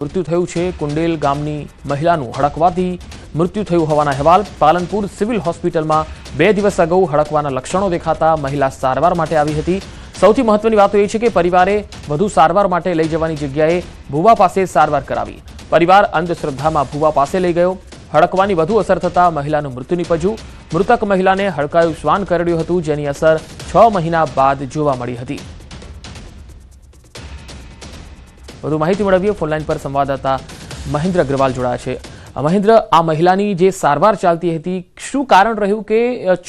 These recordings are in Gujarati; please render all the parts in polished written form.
મૃત્યુ થયું છે। કુંડેલ ગામની મહિલાનું હડકવાથી મૃત્યુ થયું હોવાના અહેવાલ। પાલનપુર સિવિલ હોસ્પિટલમાં 2 દિવસ અગાઉ હડકવાના લક્ષણો દેખાતા મહિલા સારવાર માટે આવી હતી। સૌથી મહત્વની વાત એ છે કે પરિવારે વધુ સારવાર માટે લઈ જવાની જગ્યાએ ભુવા પાસે સારવાર કરાવી। પરિવાર અંધશ્રદ્ધામાં ભુવા પાસે લઈ ગયો। હડકવાની વધુ અસર થતા મહિલાનું મૃત્યુ નીપજ્યું। મૃતક મહિલાને હડકાયું શ્વાન કરડ્યું હતું, જેની અસર 6 મહિના બાદ જોવા મળી હતી। વધુ માહિતી મેળવીએ। ફોનલાઈન પર સંવાદદાતા મહેન્દ્ર અગ્રવાલ જોડાયા છે। મહેન્દ્ર, આ મહિલાની જે સારવાર ચાલતી હતી, શું કારણ રહ્યું કે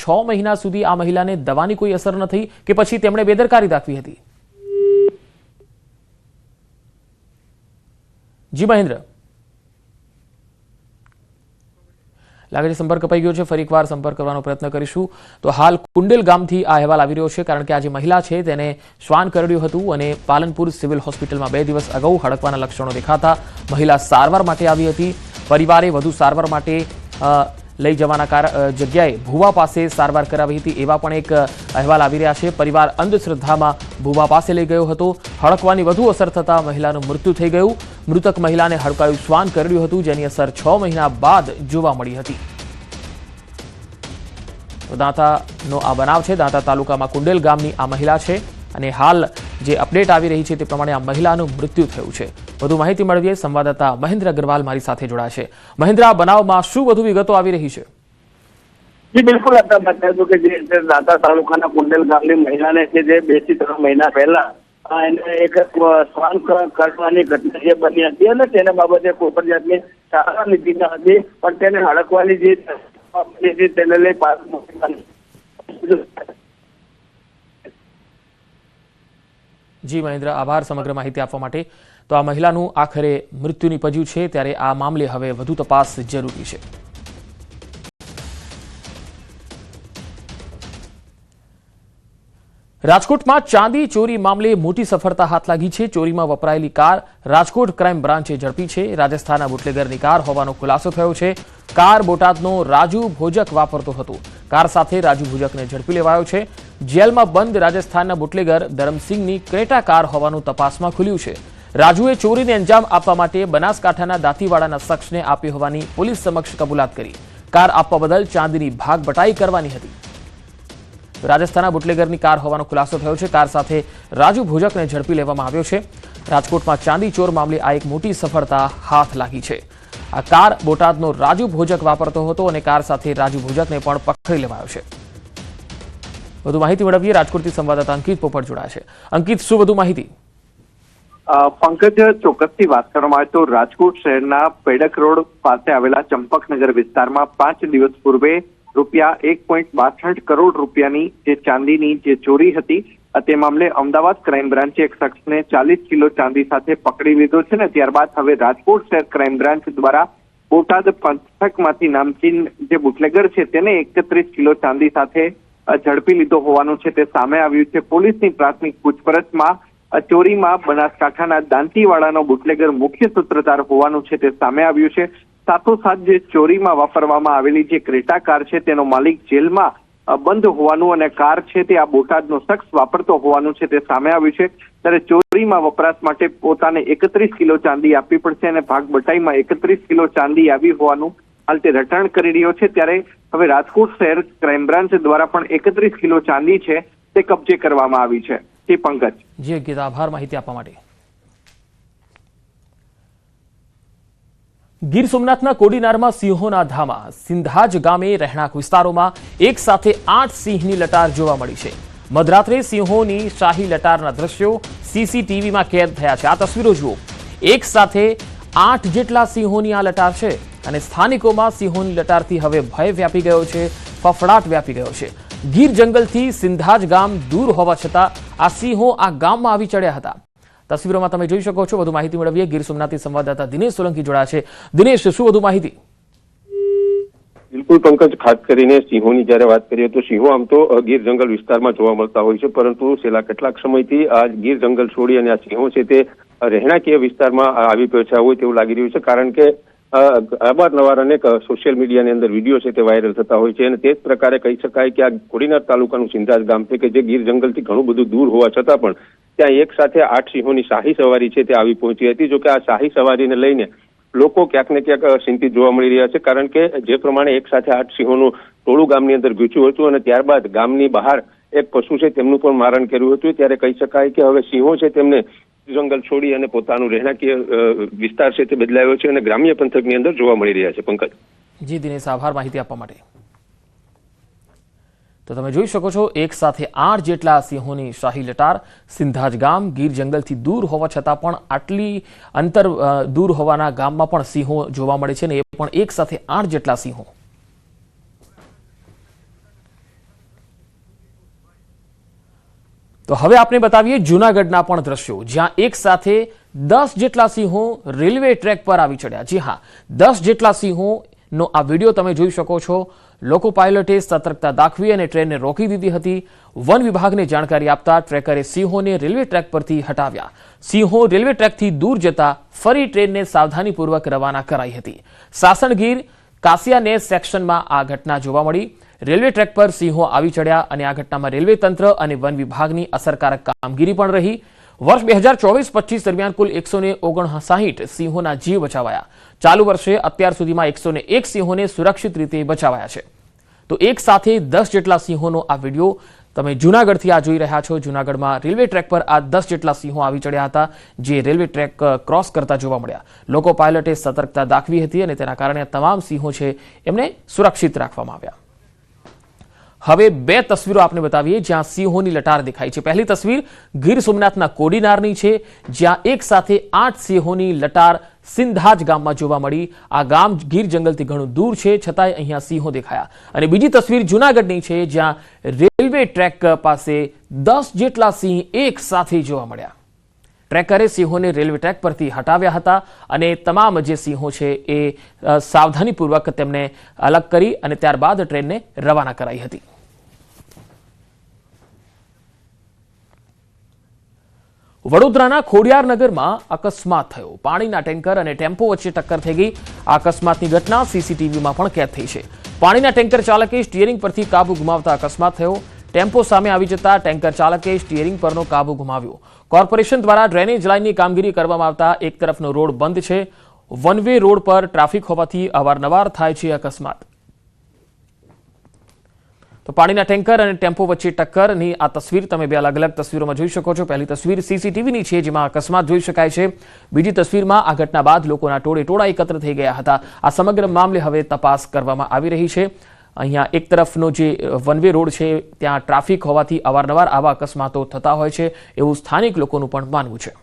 6 મહિના સુધી આ મહિલાને દવાની કોઈ અસર ન થઈ કે પછી તેમણે બેદરકારી દાખવી હતી? જી મહેન્દ્ર, લાગે છે સંપર્ક કપાઈ ગયો છે। ફરી એકવાર સંપર્ક કરવાનો પ્રયત્ન કરીશું। તો હાલ કુંડેલ ગામથી આ અહેવાલ આવી રહ્યો છે, કારણ કે આ જે મહિલા છે તેને શ્વાન કરડ્યું હતું અને પાલનપુર સિવિલ હોસ્પિટલમાં 2 દિવસ અગાઉ હડકવાના લક્ષણો દેખાતા મહિલા સારવાર માટે આવી હતી। પરિવારે વધુ સારવાર માટે લઈ જવાના જગ્યાએ ભુવા પાસે સારવાર કરાવી હતી, એવા પણ એક અહેવાલ આવી રહ્યા છે। પરિવાર અંધશ્રદ્ધામાં ભુવા પાસે લઈ ગયો હતો। હડકવાની વધુ અસર થતા મહિલાનું મૃત્યુ થઈ ગયું। મૃતક મહિલાને હડકાયું શ્વાન કરડ્યું હતું, જેની અસર 6 મહિના બાદ જોવા મળી હતી। તો દાંતાનો આ બનાવ છે। દાંતા તાલુકામાં કુંડેલ ગામની આ મહિલા છે અને હાલ જે અપડેટ આવી રહી છે તે પ્રમાણે આ મહિલાનું મૃત્યુ થયું છે। વધુ માહિતી મેળવીએ। સંવાદદાતા મહેન્દ્ર અગ્રવાલ મારી સાથે જોડાશે। મહેન્દ્ર, આ બનાવમાં શું વધુ વિગતો આવી રહી છે? जी बिल्कुल, आता बताया तो कि दाता तालुकाना कुंडल गामनी महिला ने जे 2 થી 3 મહિના પહેલા એને એક શ્વાન કરડવાની ઘટના જે બની હતી અને તેના બાબતે કોઈ પણ જાતની સારવાર લીધી ન હતી, પણ તેને હડકવાની જે તેને લઈ જી મહેન્દ્ર, આભાર સમગ્ર માહિતી આપવા માટે। તો આ મહિલાનું આખરે મૃત્યુ નીપજ્યું છે, ત્યારે આ મામલે હવે વધુ તપાસ જરૂરી છે। રાજકોટમાં ચાંદી ચોરી મામલે મોટી સફળતા હાથ લાગી છે। ચોરીમાં વપરાયેલી કાર રાજકોટ ક્રાઇમ બ્રાન્ચે ઝડપી છે। રાજસ્થાનના બુટલેગરની કાર હોવાનો ખુલાસો થયો છે। કાર બોટાદનો રાજુ ભોજક વાપરતો હતો। કાર સાથે રાજુ ભોજકને ઝડપી લેવાયો છે। જેલમાં બંધ રાજસ્થાનના બુટલેગર ધરમસિંહની ક્રેટા કાર હોવાનું તપાસમાં ખુલ્યું છે। રાજુએ ચોરીને અંજામ આપવા માટે બનાસકાંઠાના દાંતીવાડાના શખ્સને આપી હોવાની પોલીસ સમક્ષ કબૂલાત કરી। કાર આપવા બદલ ચાંદીની ભાગ બટાઈ કરવાની હતી। રાજસ્થાનના બુટલેગરની કાર હોવાનો ખુલાસો થયો છે। કાર સાથે રાજુ ભોજકને ઝડપી લેવામાં આવ્યો છે। રાજકોટમાં ચાંદી ચોર મામલે આ એક મોટી સફળતા હાથ લાગી છે। આ કાર બોટાદનો રાજુ ભોજક વાપરતો હતો અને કાર સાથે રાજુ ભોજકને પણ પકડી લેવાયો છે। વધુ માહિતી મેળવીએ। રાજકોટથી સંવાદદાતા અંકિત પોપટ જોડાયા છે। અંકિત, શું વધુ માહિતી? પંકજ, ચોક્કસથી વાત કરવામાં આવે તો રાજકોટ શહેરના પેડક રોડ પાસે આવેલા ચંપકનગર વિસ્તારમાં 5 દિવસ પૂર્વે રૂપિયા 1.62 કરોડ રૂપિયાની જે ચાંદીની જે ચોરી હતી, તે મામલે અમદાવાદ ક્રાઇમ બ્રાન્ચે એક શખ્સને 40 કિલો ચાંદી સાથે પકડી લીધો છે ને ત્યારબાદ હવે રાજકોટ શહેર ક્રાઇમ બ્રાન્ચ દ્વારા બોટાદ પંથકમાંથી નામચીન જે બુટલેગર છે તેને 31 કિલો ચાંદી સાથે ઝડપી લીધો હોવાનું છે તે સામે આવ્યું છે। પોલીસની પ્રાથમિક પૂછપરછમાં ચોરીમાં બનાસકાંઠાના દાંતીવાડાનો બુટલેગર મુખ્ય સૂત્રધાર હોવાનું છે તે સામે આવ્યું છે। સાથોસાથ જે ચોરીમાં વાપરવામાં આવેલી જે ક્રેટા કાર છે તેનો માલિક જેલમાં બંધ હોવાનું અને કાર છે તે આ બોટાદનો શખ્સ વાપરતો હોવાનું છે તે સામે આવ્યું છે। ત્યારે ચોરીમાં વપરાશ માટે પોતાને 31 કિલો ચાંદી આપવી પડશે અને ભાગ બટાઈમાં 31 કિલો ચાંદી આવી હોવાનું હાલ તે રટણ કરી રહ્યો છે। ત્યારે હવે રાજકોટ શહેર ક્રાઇમ બ્રાન્ચ દ્વારા પણ 31 કિલો ચાંદી છે તે કબજે કરવામાં આવી છે। તે પંકજ। જી અંકિત, આભાર માહિતી આપવા માટે। ગીર સોમનાથના કોડીનારમાં સિંહોના ધામા સિંધાજ ગામે રહેણાંક વિસ્તારોમાં એક સાથે 8 સિંહની લટાર જોવા મળી છે। મધરાત્રે સિંહોની શાહી લટારના દ્રશ્યો સીસીટીવીમાં કેદ થયા છે। આ તસવીરો જુઓ, એક સાથે 8 જેટલા સિંહોની આ લટાર છે અને સ્થાનિકોમાં સિંહોની લટારથી હવે ભય વ્યાપી ગયો છે, ફફડાટ વ્યાપી ગયો છે। ગીર જંગલથી સિંધાજ ગામ દૂર હોવા છતાં આ સિંહો આ ગામમાં આવી ચડ્યા હતા। તસવીરોમાં તમે જોઈ શકો છો। વધુ માહિતી મેળવીએ। ગીર સોમનાથથી સંવાદદાતા દિનેશ સોલંકી જોડાયા છે। દિનેશ, શું વધુ માહિતી? બિલકુલ પંકજ, ખાસ કરીને સિંહોની જયારે વાત કરીએ તો સિંહો આમ તો ગીર જંગલ વિસ્તારમાં જોવા મળતા હોય છે, પરંતુ છેલ્લા કેટલાક સમયથી આ ગીર જંગલ છોડી અને આ સિંહો છે તે રહેણાંકીય વિસ્તારમાં આવી પહોંચ્યા હોય તેવું લાગી રહ્યું છે। કારણ કે અવારનવાર અનેક સોશિયલ મીડિયાની અંદર વિડીયો છે તે વાયરલ થતા હોય છે અને તે જ પ્રકારે કહી શકાય કે આ કોડીનાર તાલુકાનું સિંધાજ ગામ છે કે જે ગીર જંગલથી ઘણું બધું દૂર હોવા છતાં પણ ત્યાં એક સાથે 8 સિંહોની શાહી સવારી છે તે આવી પહોંચી હતી. જોકે આ શાહી સવારીને લઈને લોકો ક્યાંક ને ક્યાંક ચિંતિત જોવા મળી રહ્યા છે, કારણ કે જે પ્રમાણે એક સાથે 8 સિંહોનું ટોળું ગામની અંદર ઘૂસ્યું હતું અને ત્યારબાદ ગામની બહાર એક પશુ છે તેમનું પણ મારણ કર્યું હતું, ત્યારે કહી શકાય કે હવે સિંહો છે તેમને જંગલ છોડી અને પોતાનું રહેણાંકીય વિસ્તાર છે તે બદલાયો છે અને ગ્રામ્ય પંથકની અંદર જોવા મળી રહ્યા છે. પંકજ. જી દિનેશ, આભાર માહિતી આપવા માટે. તો તમે જોઈ શકો છો, એક સાથે 8 જેટલા સિંહોની શાહી લટાર. સિંધાજ ગામ ગીર જંગલથી દૂર હોવા છતાં પણ આટલી અંતર દૂર હોવાના ગામમાં પણ સિંહો જોવા મળે છે, ને એ પણ એક સાથે 8 જેટલા સિંહો. તો હવે આપણે બતાવીએ જૂનાગઢના પણ દ્રશ્યો, જ્યાં એક સાથે 10 જેટલા સિંહો રેલવે ટ્રેક પર આવી ચડ્યા. જી હા, 10 જેટલા સિંહોનો આ વિડીયો તમે જોઈ શકો છો. લોકો પાયલટે સતર્કતા દાખવી અને ટ્રેનને રોકી દીધી હતી. વન વિભાગને જાણકારી આપતા ટ્રેકરે સિંહોને રેલવે ટ્રેક પરથી હટાવ્યા. સિંહો રેલવે ટ્રેકથી દૂર જતા ફરી ટ્રેનને સાવધાનીપૂર્વક રવાના કરાઈ હતી. સાસણગીર કાસિયાને સેક્શનમાં આ ઘટના જોવા મળી. રેલવે ટ્રેક પર સિંહો આવી ચડ્યા અને આ ઘટનામાં રેલવે તંત્ર અને વન વિભાગની અસરકારક કામગીરી પણ રહી. વર્ષ 2024-25 દરમિયાન કુલ 159 સિંહોના જીવ બચાવાયા. ચાલુ વર્ષે અત્યાર સુધીમાં 101 સિંહોને સુરક્ષિત રીતે બચાવાયા છે. તો એક સાથે 10 જેટલા સિંહોનો આ વિડીયો તમે જૂનાગઢથી આ જોઈ રહ્યા છો. જૂનાગઢમાં રેલવે ટ્રેક પર આ 10 જેટલા સિંહો આવી ચડ્યા હતા, જે રેલવે ટ્રેક ક્રોસ કરતા જોવા મળ્યા. લોકો પાયલટે સતર્કતા દાખવી હતી અને તેના કારણે તમામ સિંહો છે એમને સુરક્ષિત રાખવામાં આવ્યા. હવે 2 તસવીરો આપને બતાવીએ જ્યાં સિંહોની લટાર દેખાય છે. પહેલી તસવીર ગીર સોમનાથના કોડીનારની છે, જ્યાં એક સાથે 8 સિંહોની લટાર સિંધાજ ગામમાં જોવા મળી. આ ગામ ગીર જંગલથી ઘણું દૂર છે, છતાંય અહીંયા સિંહો દેખાયા. અને બીજી તસવીર જૂનાગઢની છે, જ્યાં રેલવે ટ્રેક પાસે 10 જેટલા સિંહ એક સાથે જોવા મળ્યા. ટ્રેકરે સિંહોને રેલવે ટ્રેક પરથી હટાવ્યા હતા અને તમામ જે સિંહો છે એ સાવધાનીપૂર્વક તેમને અલગ કરી અને ત્યારબાદ ટ્રેનને રવાના કરાઈ હતી. વડોદરાના ખોડિયારનગરમાં અકસ્માત થયો. પાણીના ટેન્કર અને ટેમ્પો વચ્ચે ટક્કર થઈ ગઈ. આ અકસ્માતની ઘટના સીસીટીવીમાં પણ કેદ થઈ છે. પાણીના ટેન્કર ચાલકે સ્ટીયરિંગ પરથી કાબુ ગુમાવતા અકસ્માત થયો. ટેમ્પો સામે આવી જતા ટેન્કર ચાલકે સ્ટીયરિંગ પરનો કાબુ ગુમાવ્યો. કોર્પોરેશન દ્વારા ડ્રેનેજ લાઇનની કામગીરી કરવામાં આવતા એક તરફનો રોડ બંધ છે. વન વે રોડ પર ટ્રાફિક હોવાથી અવારનવાર થાય છે અકસ્માત. તો પાણીના ટેન્કર અને ટેમ્પો વચ્ચે ટક્કરની આ તસવીર તમે 2 અલગ અલગ તસવીરોમાં જોઈ શકો છો. પહેલી તસવીર સીસીટીવીની છે, જેમાં અકસ્માત જોઈ શકાય છે. બીજી તસવીરમાં આ ઘટના બાદ લોકોના ટોળે એકત્ર થઈ ગયા હતા. આ સમગ્ર મામલે હવે તપાસ કરવામાં આવી રહી છે. અહીંયા એક તરફનો જે વન વે રોડ છે ત્યાં ટ્રાફિક હોવાથી અવારનવાર આવા અકસ્માતો થતા હોય છે, એવું સ્થાનિક લોકોનું પણ માનવું છે.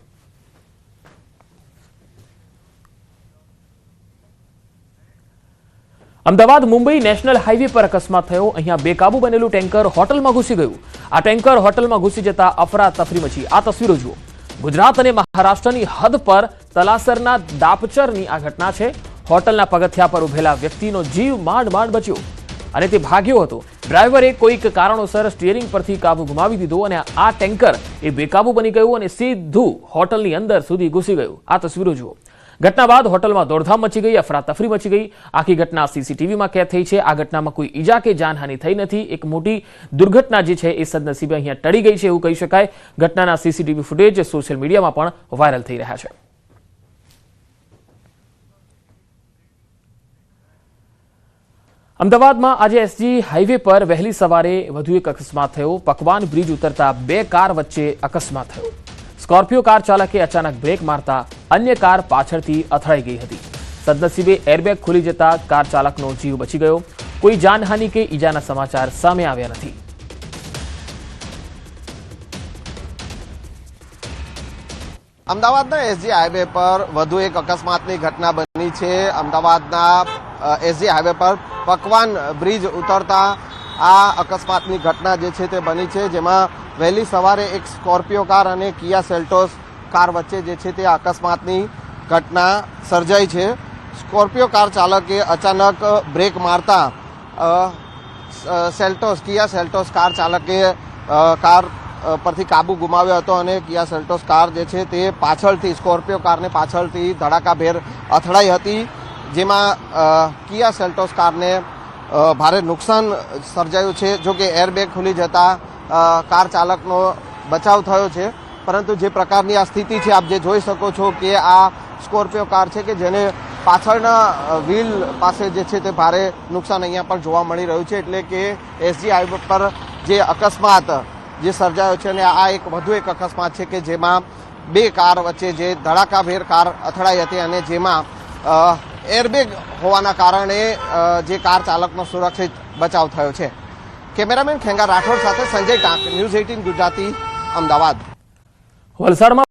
અમદાવાદ મુંબઈ નેશનલ હાઈવે પર અકસ્માત થયો. અહીંયા બેકાબુ બનેલું ટેન્કર હોટલમાં ઘૂસી ગયું. આ ટેન્કર હોટલમાં ઘૂસી જતા અફરાતફરી મચી. આ તસવીરો જુઓ. ગુજરાત અને મહારાષ્ટ્રની હદ પર તલાસરના દાપચરની આ ઘટના છે. હોટલના પગથિયા પર ઉભેલા વ્યક્તિનો જીવ માંડ બચ્યો અને તે ભાગ્યો હતો. ડ્રાઈવરે કોઈક કારણોસર સ્ટીયરિંગ પરથી કાબુ ગુમાવી દીધો અને આ ટેન્કર એ બેકાબુ બની ગયું અને સીધું હોટલની અંદર સુધી ઘૂસી ગયું. આ તસવીરો જુઓ. ઘટના બાદ હોટલમાં દોડધામ મચી ગઈ, અફરાતફરી મચી ગઈ. આખી ઘટના સીસીટીવીમાં કેદ થઈ છે. આ ઘટનામાં કોઈ ઈજા કે જાનહાનિ થઈ નથી. એક મોટી દુર્ઘટના જે છે એ સદનસીબે અહીંયા ટળી ગઈ છે એવું કહી શકાય. ઘટનાના સીસીટીવી ફૂટેજ સોશિયલ મીડિયામાં પણ વાયરલ થઈ રહ્યા છે. અમદાવાદમાં આજે એસજી હાઈવે પર વહેલી સવારે વધુ એક અકસ્માત થયો. પકવાન બ્રિજ ઉતરતા 2 કાર વચ્ચે અકસ્માત થયો. સ્કોર્પિયો કાર ચાલકે અચાનક બ્રેક મારતા અન્ય કાર પાછળથી અથડાઈ ગઈ હતી. સદનસીબે એરબેગ ખુલી જતા કાર ચાલકનો જીવ બચી ગયો. કોઈ જાનહાનિ કે ઈજાના સમાચાર સામે આવ્યા નથી. અમદાવાદના એસજી હાઈવે પર વધુ એક અકસ્માતની ઘટના બની છે. અમદાવાદના એસજી હાઈવે પર પકવાન બ્રિજ ઉતરતા આ અકસ્માતની ઘટના જે છે તે બની છે, જેમાં વહેલી સવારે એક સ્કોર્પિયો કાર અને કિયા સેલ્ટોસ કાર વચ્ચે જે છે તે અકસ્માતની ઘટના સર્જાઈ છે. સ્કોર્પિયો કાર ચાલકે અચાનક બ્રેક મારતા કિયા સેલ્ટોસ કાર ચાલકે કાર પરથી કાબુ ગુમાવ્યો હતો અને કિયા સેલ્ટોસ કાર જે છે તે પાછળથી સ્કોર્પિયો કારને પાછળથી ધડાકાભેર અથડાઈ હતી, જેમાં કિયા સેલ્ટોસ કારને ભારે નુકસાન સર્જાયું છે. જો કે એરબેગ ખુલી જતા કાર ચાલકનો બચાવ થયો છે, પરંતુ જે પ્રકારની આ સ્થિતિ છે, આપ જે જોઈ શકો છો કે આ સ્કોર્પિયો કાર છે કે જેને પાછળના વ્હીલ પાસે જે છે તે ભારે નુકસાન અહીંયા પણ જોવા મળી રહ્યું છે. એટલે કે એસજી હાઈવે પર જે અકસ્માત જે સર્જાયો છે અને આ એક વધુ એક અકસ્માત છે કે જેમાં બે કાર વચ્ચે જે ધડાકાભેર કાર અથડાઈ હતી અને જેમાં એરબેગ હોવાના કારણે જે કાર ચાલકનો સુરક્ષિત બચાવ થયો છે. કેમેરામેન ખેંગા રાઠોડ સાથે સંજય ટાંક, ન્યૂઝ 18 ગુજરાતી, અમદાવાદ. વલસાડમાં